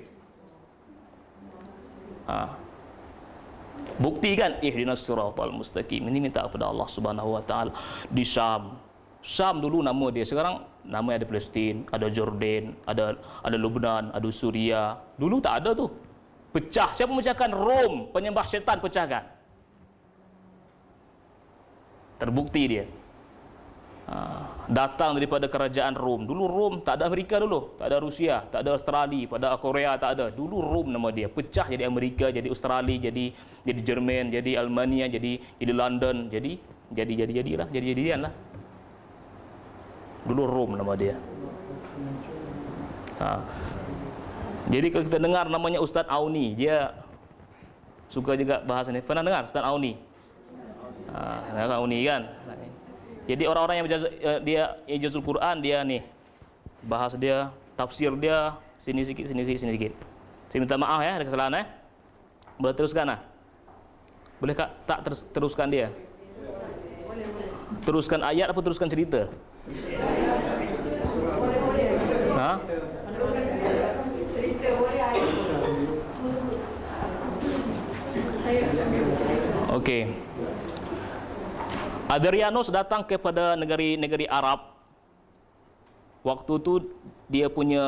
Bukti kan, ihdinas siratal mustaqim. Ini minta kepada Allah Subhanahu wa taala. Di Syam. Syam dulu nama dia, sekarang namanya ada Palestin, ada Jordan, ada Lebanon, ada Suria. Dulu tak ada tu. Pecah. Siapa memecahkan? Rom, penyembah syaitan pecahkan. Terbukti dia. Datang daripada kerajaan Rom. Dulu Rom tak ada Amerika dulu, tak ada Rusia, tak ada Australia, pada Korea tak ada. Dulu Rom nama dia, pecah jadi Amerika, jadi Australia, jadi Jerman, jadi Almania, jadi London, jadian lah. Dulu Rom nama dia. Jadi kalau kita dengar namanya Ustaz Auni, dia suka juga bahasa ni. Pernah dengar Ustaz Auni? Auni kan. Jadi orang-orang yang dia ijazul Quran, dia ni bahas dia, tafsir dia sini sikit. Saya minta maaf ya, ada kesalahan Boleh teruskan Boleh tak teruskan dia? Teruskan ayat apa teruskan cerita? Okey. Adrianus datang kepada negeri Arab. Waktu tu dia punya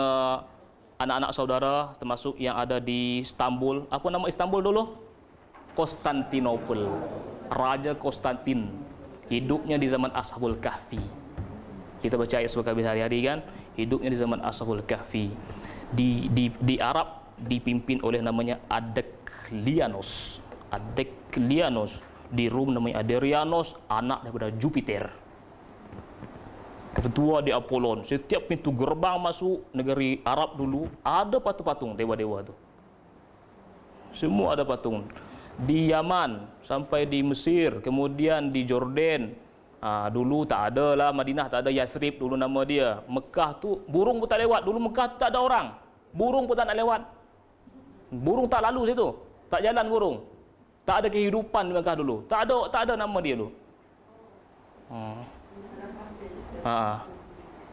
anak-anak saudara, termasuk yang ada di Istanbul. Apa nama Istanbul dulu? Konstantinopel. Raja Konstantin. Hidupnya di zaman Ashabul Kahfi. Kita baca ayat sebagai hari-hari kan. Hidupnya di zaman Ashabul Kahfi. Di Arab dipimpin oleh namanya Adeklianus. Di Rom namanya Adrianus, anak daripada Jupiter. Ketua di Apollon. Setiap pintu gerbang masuk negeri Arab dulu ada patung-patung dewa-dewa tu. Semua ada patung. Di Yaman sampai di Mesir, kemudian di Jordan. Dulu tak ada lah, Madinah tak ada, Yathrib dulu nama dia. Mekah tu burung pun tak lewat. Dulu Mekah tak ada orang. Burung pun tak nak lewat. Burung tak lalu situ. Tak jalan burung. Tak ada kehidupan di Mekah dulu. Tak ada nama dia dulu.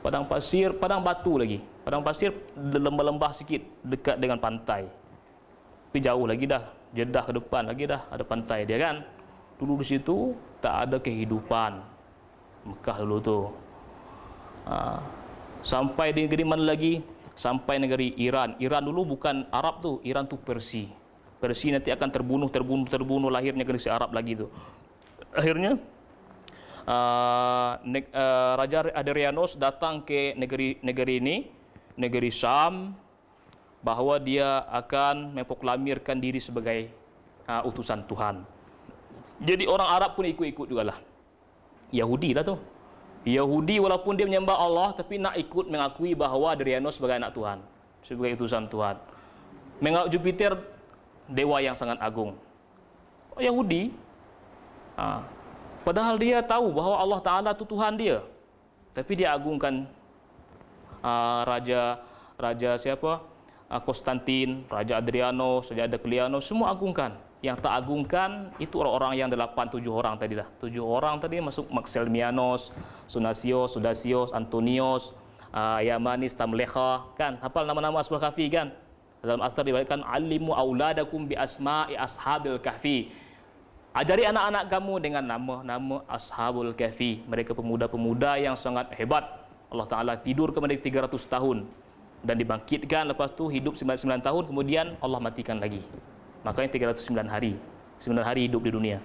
Padang pasir, padang batu lagi. Padang pasir lembah-lembah sikit dekat dengan pantai. Tapi jauh lagi dah, Jeddah ke depan lagi dah ada pantai dia kan. Dulu di situ tak ada kehidupan. Mekah dulu tu. Sampai di negeri mana lagi? Sampai negeri Iran. Iran dulu bukan Arab tu, Iran tu Persia. Persia nanti akan terbunuh lahirnya ke negeri Arab lagi tu. Akhirnya Raja Adrianus datang ke negeri ini, negeri Syam, bahawa dia akan memproklamirkan diri sebagai utusan Tuhan. Jadi orang Arab pun ikut-ikut jugalah. Yahudi lah tu. Yahudi walaupun dia menyembah Allah, tapi nak ikut mengakui bahawa Adrianus sebagai anak Tuhan, sebagai utusan Tuhan. Menganggap Jupiter dewa yang sangat agung. Yahudi, padahal dia tahu bahawa Allah Ta'ala itu Tuhan dia, tapi dia agungkan Raja siapa? Konstantin, Raja Adrianus, Raja Declianus, semua agungkan. Yang tak agungkan itu orang-orang yang 8-7 orang tadi dah. 7 orang tadi masuk Maximianus, Sudasius, Antonius, Yamanis, Tamleha, kan? Hafal nama-nama Ashabul Kahfi kan? Dalam asar diriwayatkan alimu auladakum bi asma'i ashabil kahfi. Ajari anak-anak kamu dengan nama-nama Ashabul Kahfi. Mereka pemuda-pemuda yang sangat hebat. Allah Ta'ala tidur kepada 300 tahun dan dibangkitkan, lepas tu hidup 99 tahun, kemudian Allah matikan lagi. Makanya 309 hari. 9 hari hidup di dunia.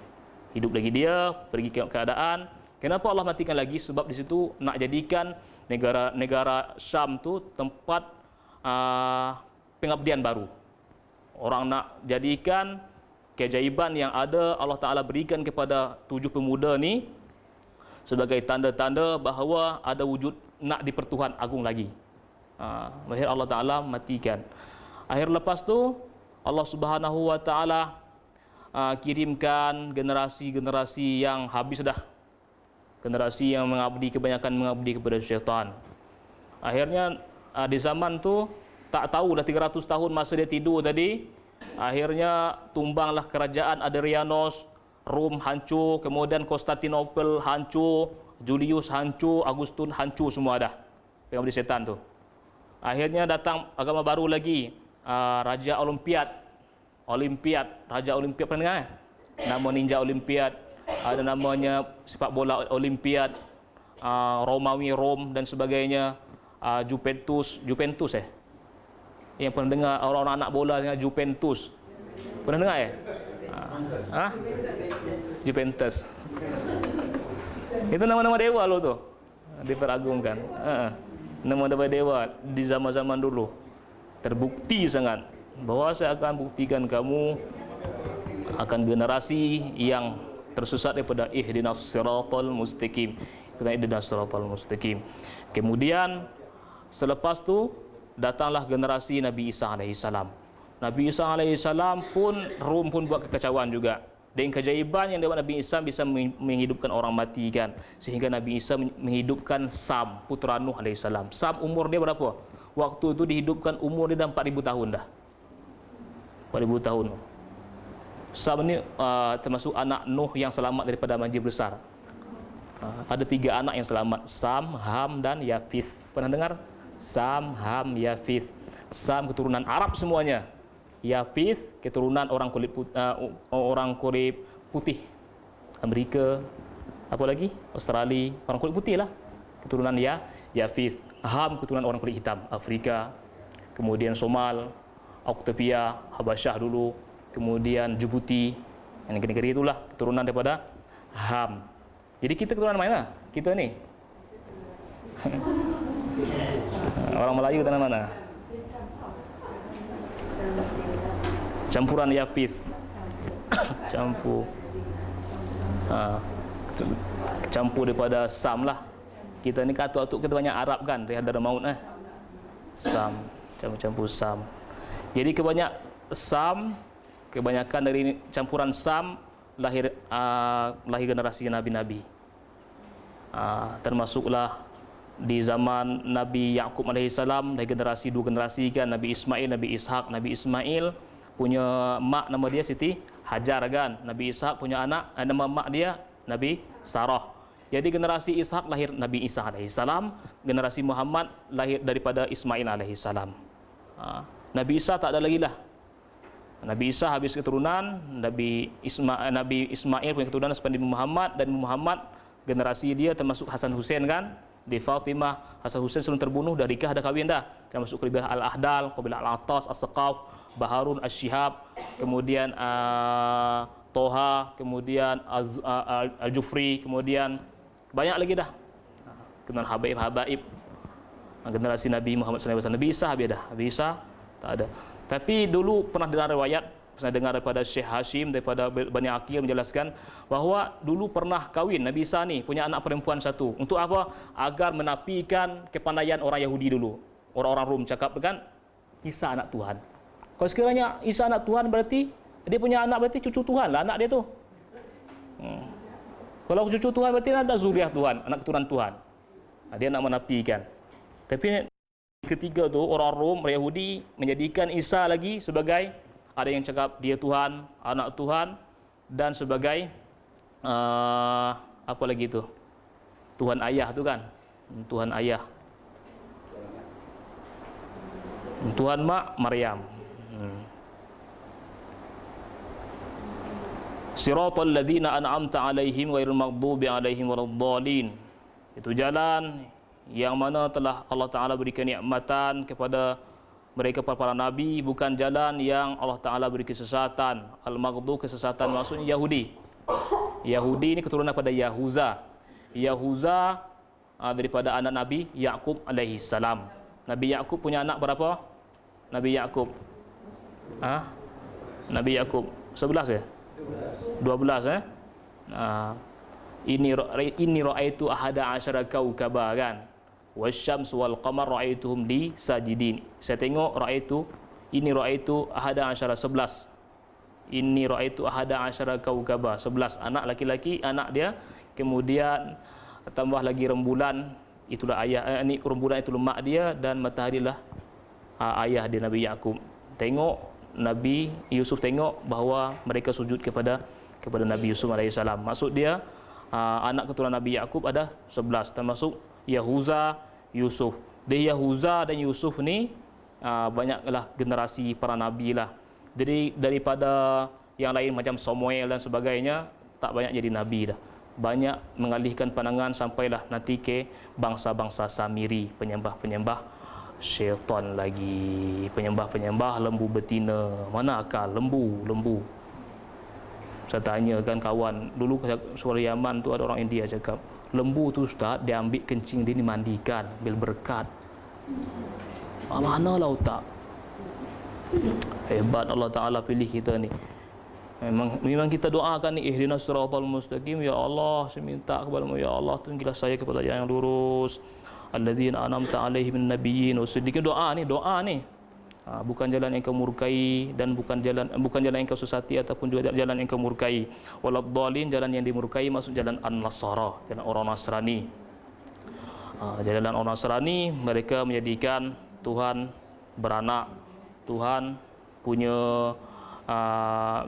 Hidup lagi dia, pergi ke keadaan. Kenapa Allah matikan lagi? Sebab di situ nak jadikan negara Syam tu tempat pengabdian baru. Orang nak jadikan keajaiban yang ada Allah Ta'ala berikan kepada 7 pemuda ni sebagai tanda-tanda bahawa ada wujud nak dipertuhan agung lagi. Akhir Allah Ta'ala matikan. Akhir lepas tu Allah Subhanahu Wa Ta'ala kirimkan generasi-generasi yang habis dah. Generasi yang kebanyakan mengabdi kepada syaitan. Akhirnya di zaman tu tak tahu dah 300 tahun masa dia tidur tadi, akhirnya tumbanglah kerajaan Adrianus, Rom hancur, kemudian Konstantinopel hancur, Julius hancur, Agustus hancur, semua dah pengabdi syaitan tu. Akhirnya datang agama baru lagi, Raja Raja Olimpiad, pernah dengar? Nama ninja Olimpiad, ada namanya sepak bola Olimpiad, Romawi Rom dan sebagainya, Juventus yang pernah dengar orang-orang anak bola dengan Juventus, pernah dengar ya? Juventus itu nama-nama dewa lo tu, diperagungkan. Nama-nama dewa di zaman-zaman dulu terbukti sangat bahawa saya akan buktikan kamu akan generasi yang tersesat daripada ihdinas siratal mustaqim. Kena ihdinas siratal mustaqim. Kemudian selepas tu datanglah generasi Nabi Isa alaihissalam. Nabi Isa alaihissalam pun Rom pun buat kekacauan juga. Dan keajaiban yang dibuat Nabi Isa bisa menghidupkan orang mati kan. Sehingga Nabi Isa menghidupkan Sam, putra Nuh alaihissalam. Sam umur dia berapa? Waktu itu dihidupkan umur dia dah 4000 tahun dah. 4000 tahun. Sam ni termasuk anak Nuh yang selamat daripada banjir besar. Ada 3 anak yang selamat, Sam, Ham dan Yafis. Pernah dengar? Sam, Ham, Yafis. Sam keturunan Arab semuanya. Yafis keturunan orang kulit putih. Amerika, apa lagi? Australia, orang kulit putih lah. Keturunan Yafis. Ham keturunan orang kulit hitam, Afrika. Kemudian Somal, Oktopia, Habasyah dulu, kemudian Djibouti. Yang negeri-negeri itulah keturunan daripada Ham. Jadi kita keturunan mana? Kita ni. Orang Melayu tanah mana? Campuran Yafis. Campur daripada Sam lah. Kita ni katuk-katuk kita banyak Arab kan, dari Hadramaut Sam, campur Sam. Jadi kebanyakan dari campuran Sam lahir generasi nabi-nabi. Termasuklah di zaman Nabi Yaqub alaihissalam, dari generasi 2 generasi kan, Nabi Ismail, Nabi Ishak. Nabi Ismail punya mak nama dia Siti Hajar kan. Nabi Ishak punya anak, nama mak dia Nabi Sarah. Jadi generasi Ishak lahir Nabi Isa alaihissalam, generasi Muhammad lahir daripada Ismail alaihissalam. Nabi Isa tak ada lagi lah. Nabi Isa habis keturunan, Nabi Ismail punya keturunan seperti Nabi Muhammad, dan Muhammad generasi dia termasuk Hasan Hussein kan. Di Fatimah, Hasan Hussein sebelum terbunuh dah nikah, dah kahwin dah. Termasuk kabilah Al-Ahdal, kabilah Al-Attas, As-Saqaf, Baharun, Asy-Syihab, kemudian Toha, kemudian Al-Jufri, kemudian banyak lagi dah. Kemudian Habaib, generasi Nabi Muhammad SAW. Nabi Isa habis dah. Nabi Isa tak ada. Tapi dulu pernah dengar riwayat, saya dengar daripada Syekh Hashim daripada Bani Aqil menjelaskan bahawa dulu pernah kahwin Nabi Isa ni punya anak perempuan satu. Untuk apa? Agar menafikan kepandaian orang Yahudi dulu. Orang-orang Rom cakap kan Isa anak Tuhan. Kalau sekiranya Isa anak Tuhan berarti dia punya anak berarti cucu Tuhan lah anak dia tu. Kalau cucu Tuhan berarti ada zuriat Tuhan, anak keturunan Tuhan. Dia nak menafikan. Tapi ketiga tu orang Rom, orang Yahudi menjadikan Isa lagi sebagai, ada yang cakap dia Tuhan, anak Tuhan, dan sebagai apa lagi tu? Tuhan ayah tu kan? Tuhan ayah. Tuhan mak Maryam. Siratal ladzina an'amta 'alaihim ghairil maghdubi 'alaihim waladdallin. Itu jalan yang mana telah Allah Ta'ala berikan nikmatan kepada mereka para nabi, bukan jalan yang Allah Ta'ala beri kesesatan. Al-Maghdub, kesesatan maksudnya Yahudi. Yahudi ini keturunan pada Yahuza. Yahuza daripada anak Nabi Yaqub alaihi salam. Nabi Yaqub punya anak berapa? Nabi Yaqub. Nabi Yaqub 11 ya? 12 eh? Ini ra'aitu ahada asyara kaukaba kan? Wasyams wal qamar ra'aituhum li sajidin. Saya tengok ini ra'aitu ahada asyara 11. Ini ra'aitu ahada asyara kaukaba 11 anak laki-laki anak dia, kemudian tambah lagi rembulan, itulah ayah ini rembulan itu mak dia, dan matahari lah ayah dia Nabi Yaqub. Tengok Nabi Yusuf tengok bahawa mereka sujud kepada Nabi Yusuf alaihissalam. Maksud dia anak keturunan Nabi Yaqub ada 11 termasuk Yahuza, Yusuf. Di Yahuza dan Yusuf ni banyaklah generasi para nabi lah. Jadi daripada yang lain macam Samuel dan sebagainya tak banyak jadi nabi dah. Banyak mengalihkan pandangan sampailah nanti ke bangsa-bangsa Samiri, penyembah-penyembah syaitan lagi, penyembah-penyembah lembu betina. Mana akal lembu? Saya tanya kan kawan dulu suara Yaman tu, ada orang India cakap lembu tu ustaz dia ambil kencing dia dimandikan bil berkat. Mana lah otak. Hebat Allah Ta'ala pilih kita ni. Memang kita doakan ni, ihdinas siratal mustaqim, ya Allah saya minta kepada-Mu ya Allah tunjukilah saya kepada jalan yang lurus, alladzina an'amta 'alaihim minan nabiyyin wasiddiqin. Doa ni bukan jalan yang kau murkai, dan bukan jalan yang kau sesati ataupun juga jalan yang kau murkai. Waladdallin, jalan yang dimurkai maksud jalan an-nasara, jalan orang Nasrani. Jalan orang Nasrani mereka menjadikan Tuhan beranak, Tuhan punya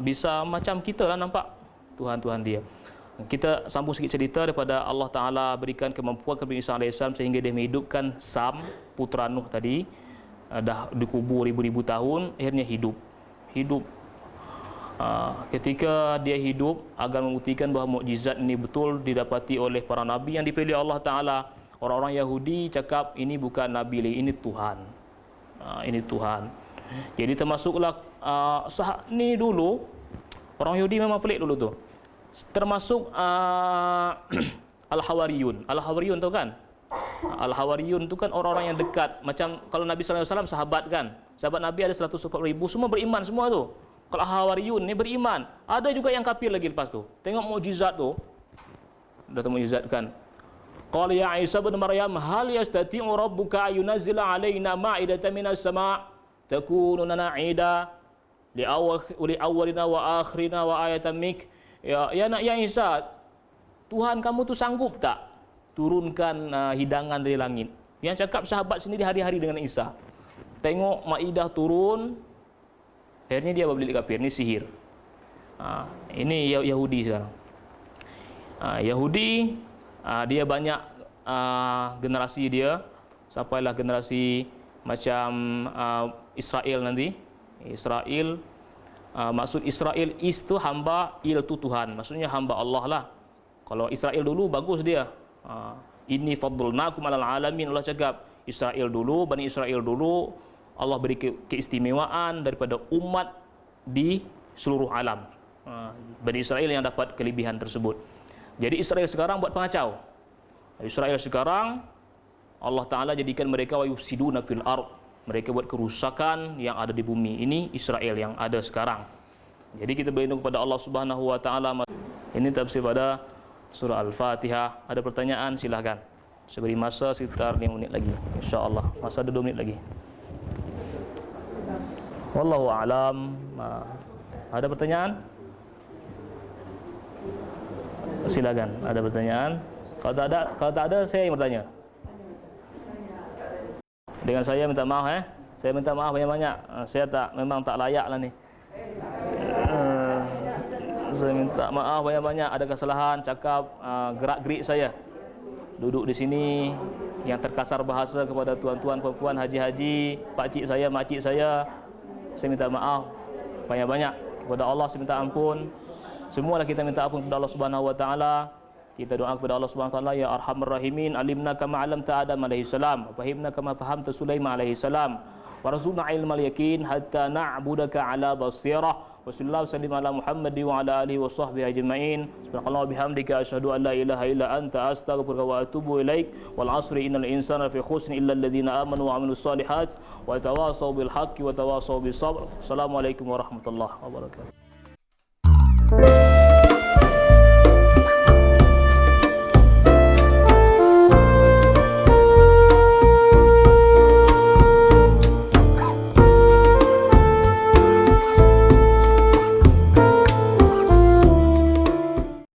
bisa macam kita lah nampak Tuhan dia. Kita sambung sikit cerita daripada Allah Ta'ala berikan kemampuan kepada Isa AS sehingga dia menghidupkan Sam, putra Nuh tadi, dah dikubur ribu-ribu tahun, akhirnya hidup. Ketika dia hidup, agar membuktikan bahawa mukjizat ini betul didapati oleh para nabi yang dipilih Allah Ta'ala. Orang-orang Yahudi cakap ini bukan nabi lagi, ini Tuhan. Ini Tuhan. Jadi termasuklah ni dulu orang Yahudi memang pelik dulu tu. Termasuk Al-Hawariyun. Al-Hawariyun tahu kan? Al-Hawariyun tu kan orang-orang yang dekat. Macam kalau Nabi SAW sahabat kan. Sahabat Nabi ada 140,000, semua beriman semua tu. Kalau Al-Hawariyun ni beriman. Ada juga yang kafir lagi lepas tu. Tengok mukjizat tu. Dah tu mukjizat kan. Qala ya Isa bin Maryam hal yastati'u rabbuka ayunazzila alaina ma'idatan minas sama' takunu lana 'ida li awwalina wa akhirina wa ayatan mik. Ya nak ya Isa, Tuhan kamu tu sanggup tak turunkan hidangan dari langit? Yang cakap sahabat sini di hari-hari dengan Isa. Tengok Maidah turun, akhirnya dia balik kafir. Ini sihir. Ini Yahudi sekarang. Yahudi dia banyak generasi dia, sampailah generasi macam Israel nanti. Israel, maksud Israel itu hamba, il tu Tuhan, maksudnya hamba Allah lah. Kalau Israel dulu bagus dia, inni faddalnakum alal alamin, Allah cakap Israel dulu, Bani Israel dulu Allah beri keistimewaan daripada umat di seluruh alam. Bani Israel yang dapat kelebihan tersebut. Jadi Israel sekarang buat pengacau. Israel sekarang Allah Ta'ala jadikan mereka wa yufsiduna fil ard, mereka buat kerusakan yang ada di bumi. Ini Israel yang ada sekarang. Jadi kita berlindung kepada Allah Subhanahu wa taala. Ini tafsir pada surah Al-Fatihah. Ada pertanyaan silahkan. Saya beri masa sekitar 5 minit lagi, insya-Allah. Masa ada 2 minit lagi. Wallahu a'lam. Ada pertanyaan? Silakan. Ada pertanyaan? Kalau tak ada saya yang bertanya. Dengan saya minta maaf Saya minta maaf banyak-banyak. Saya memang tak layak lah ni. Saya minta maaf banyak-banyak, ada kesalahan cakap, gerak-gerik saya. Duduk di sini yang terkasar bahasa kepada tuan-tuan, puan-puan, haji-haji, pakcik saya, makcik saya minta maaf banyak-banyak. Kepada Allah saya minta ampun. Semualah kita minta ampun kepada Allah Subhanahu wa taala. Kita doa kepada Allah Subhanahu wa taala, ya arhamar rahimin, alimna kama alamta Adam alaihi salam, fahimna kama fahamta Sulaiman alaihi salam, warzuqna ilmal yakin hatta na'budaka ala basirah. Wassallallahu sallim ala Muhammad wa ala alihi wa sahbihi ajma'in. Subhanallah bihamdika asyhadu an la ilaha illa anta astaghfiruka wa atubu ilaik. Wal 'asri innal insana fi khusrin illa alladhina amanu wa 'amilus solihat wa tawasaw bil haqqi wa tawasaw bis sabr. Assalamualaikum warahmatullahi wabarakatuh.